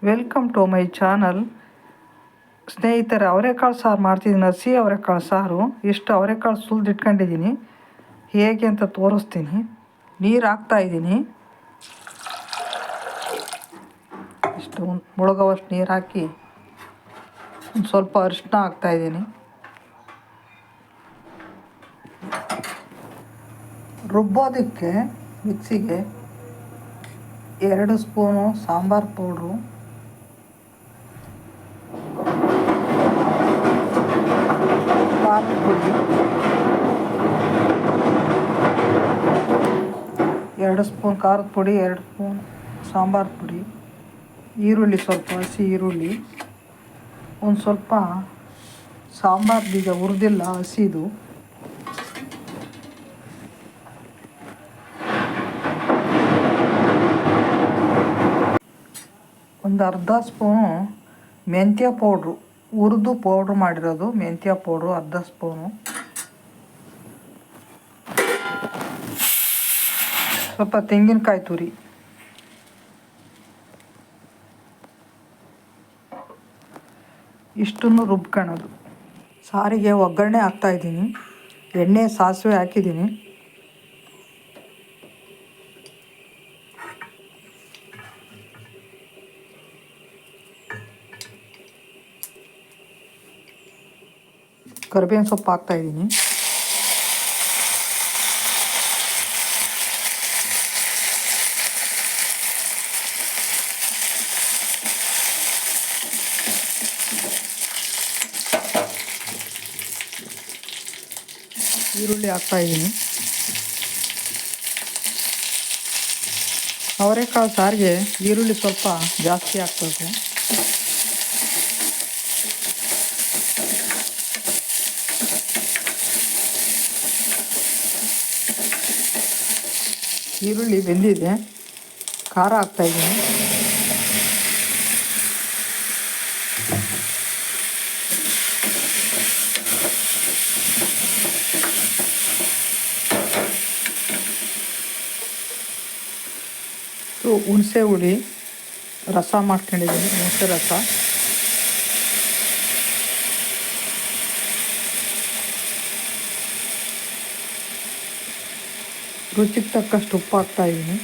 Welcome to my channel. ಸ್ನೇಹಿತರೆ, ಅವರೆಕಾಳು ಸಾರು ಮಾಡ್ತಿದ್ದೀನಿ. ಹಸಿ ಅವರೆಕಾಳು ಸಾರು. ಇಷ್ಟು ಅವರೆಕಾಳು ಸುಲಿದಿಟ್ಕೊಂಡಿದ್ದೀನಿ. ಹೇಗೆ ಅಂತ ತೋರಿಸ್ತೀನಿ. ನೀರು ಹಾಕ್ತಾಯಿದ್ದೀನಿ. ಇಷ್ಟು ಮುಳುಗೋವಷ್ಟು ನೀರು ಹಾಕಿ ಒಂದು ಸ್ವಲ್ಪ ಅರಿಶಿನ ಹಾಕ್ತಾಯಿದ್ದೀನಿ. ರುಬ್ಬೋದಕ್ಕೆ ಮಿಕ್ಸಿಗೆ 2 ಸ್ಪೂನು ಸಾಂಬಾರು ಪೌಡ್ರು, ಖಾರದ ಪುಡಿ 2 ಸ್ಪೂನ್ ಖಾರದ ಪುಡಿ, 2 ಸ್ಪೂನ್ ಸಾಂಬಾರು ಪುಡಿ, ಈರುಳ್ಳಿ, ಸ್ವಲ್ಪ ಹಸಿ ಈರುಳ್ಳಿ, ಒಂದು ಸ್ವಲ್ಪ ಸಾಂಬಾರು ಬೀಜ ಹುರಿದಿಲ್ಲ ಹಸಿದು, ಒಂದು ಅರ್ಧ ಸ್ಪೂನು ಮೆಂತ್ಯ ಪೌಡ್ರು, ಹುರಿದು ಪೌಡ್ರ್ ಮಾಡಿರೋದು ಮೆಂತ್ಯ ಪೌಡ್ರು ಅರ್ಧ ಸ್ಪೂನು, ಸ್ವಲ್ಪ ತೆಂಗಿನಕಾಯಿ ತುರಿ, ಇಷ್ಟನ್ನು ರುಬ್ಕೊಳ್ಳೋದು. ಸಾರಿಗೆ ಒಗ್ಗರಣೆ ಹಾಕ್ತಾಯಿದ್ದೀನಿ. ಎಣ್ಣೆ ಸಾಸಿವೆ ಹಾಕಿದ್ದೀನಿ. ಕರಿಬೇವಿನ ಸೊಪ್ಪು ಹಾಕ್ತಾಯಿದ್ದೀನಿ. ಈರುಳ್ಳಿ ಹಾಕ್ತಾಯಿದ್ದೀನಿ. ಅವರೆಕಾಳು ಸಾರಿಗೆ ಈರುಳ್ಳಿ ಸ್ವಲ್ಪ ಜಾಸ್ತಿ ಹಾಕ್ಬೇಕು. ಈರುಳ್ಳಿ ಬೆಂದಿದೆ. ಖಾರ ಹಾಕ್ತಾಯಿದ್ದೀನಿ. ಹುಣಸೆ ಹುಳಿ ರಸ ಮಾಡ್ಕೊಂಡಿದ್ದೀನಿ. ಹುಣಸೆ ರಸ, ರುಚಿಗೆ ತಕ್ಕಷ್ಟು ಉಪ್ಪು ಹಾಕ್ತಾಯಿದ್ದೀನಿ.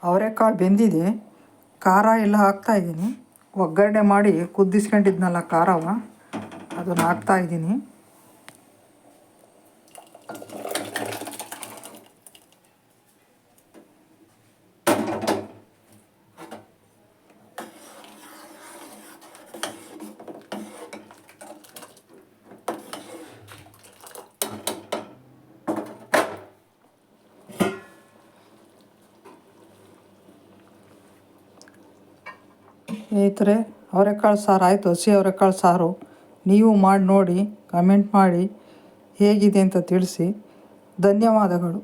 ಅವರೆಕಾಳು ಬೆಂದಿದೆ. ಖಾರ ಎಲ್ಲ ಹಾಕ್ತಾಯಿದ್ದೀನಿ. ಒಗ್ಗರಣೆ ಮಾಡಿ ಕುದಿಸ್ಕೊಂಡಿದ್ನಲ್ಲ ಖಾರವ, ಅದನ್ನು ಹಾಕ್ತಾಯಿದ್ದೀನಿ. ಸ್ನೇಹಿತರೆ, ಅವರೆಕಾಳು ಸಾರು ಆಯಿತು. ಹಸಿ ಅವರೆಕಾಳು ಸಾರು ನೀವು ಮಾಡಿ ನೋಡಿ, ಕಮೆಂಟ್ ಮಾಡಿ ಹೇಗಿದೆ ಅಂತ ತಿಳಿಸಿ. ಧನ್ಯವಾದಗಳು.